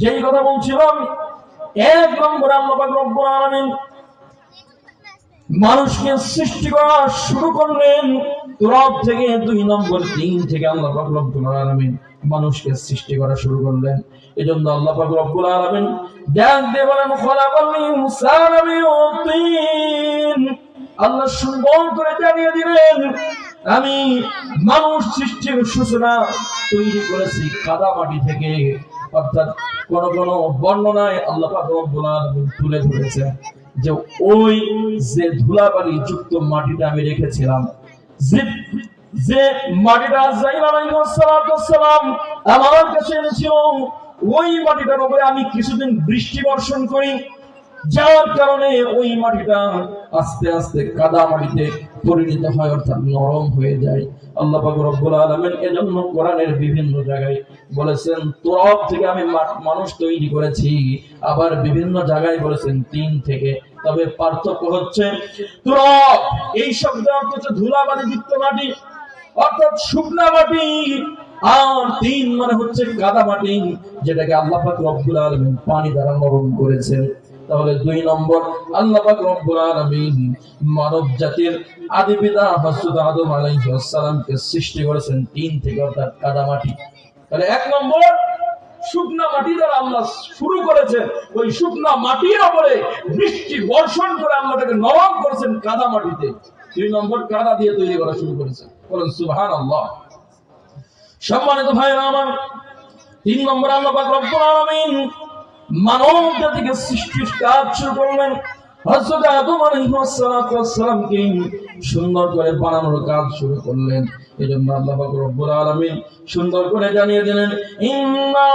যেই কথা বলছিলাম, এক নম্বর আল্লাহ পাক রব্বুল আলামিন মানুষকে সৃষ্টি করা শুরু করলেন তুরাব থেকে। 2 নম্বর 3 থেকে আল্লাহ পাক রব্বুল আলামিন মানুষকে সৃষ্টি করা শুরু করলেন। এজন্য আল্লাহ পাক রব্বুল আলামিন ডাক দিয়ে বলেন, খলাকাল ইনসানা মিন তিন। আল্লাহ সুন্দর করে জানিয়ে দিলেন, আমি মানুষ সৃষ্টির সূচনা তৈরি করেছি কাদা মাটি থেকে। অর্থাৎ কোন কোন বর্ণনায় আল্লাহ পাক রব্বুল আলামিন তুলে ধরেছেন যে ওই যে ধুলাবালি যুক্ত মাটিটা আমি রেখেছিলাম, যে মাটিটা আজরাইল আলাইহিস সালাম আমার কাছে এনেছিল, ওই মাটিটার উপরে আমি কিছুদিন বৃষ্টি বর্ষণ করি, যার কারণে ওই মাটিটা আস্তে আস্তে কাদা মাটিতে পরিণত হয়, অর্থাৎ নরম হয়ে যায়। আল্লাহ পাক রব্বুল আলামিন এজন্য কোরআনের বিভিন্ন জায়গায় বলেছেন তুরাব থেকে আমি মানুষ তৈরি করেছি, আবার বিভিন্ন জায়গায় বলেছেন 3 থেকে। তবে পার্থক্য হচ্ছে তুরাব এই শব্দের অর্থ হচ্ছে ধুলাবালি যুক্ত মাটি, অর্থাৎ শুকনা মাটি, আর 3 মানে হচ্ছে কাদা মাটি, যেটাকে আল্লাহ পাক রব্বুল আলামিন পানি দ্বারা নরম করেছেন। তাহলে 2 নম্বর আল্লাহ পাক রব্বুল আলামিন মানব জাতির আদি পিতা হযরত আদম আলাইহিস সালামকে সৃষ্টি করেছেন 3 থেকে, অর্থাৎ কাদা মাটি। তাহলে 1 নম্বর শুকনা মাটি দ্বারা আল্লাহ শুরু করেছেন, ওই শুকনা মাটির উপরে বৃষ্টি বর্ষণ করে আল্লাহ তাকে নরম করেছেন কাদা মাটিতে। 2 নম্বর কাদা দিয়ে তৈরি করা শুরু করেছেন। বলেন সুবহানাল্লাহ। সম্মানিত ভাইরা আমার, 3 নম্বর আল্লাহ পাক রব্বুল আলামিন মানব জাতিকে সৃষ্টির কাজ শুরু করলেন। হযরত আদম আলাইহিস সালামকে সুন্দর করে বানানোর কাজ শুরু করলেন। এজন্য আল্লাহ পাক রব্বুল আলামিন সুন্দর করে জানিয়ে দিলেন, ইন্না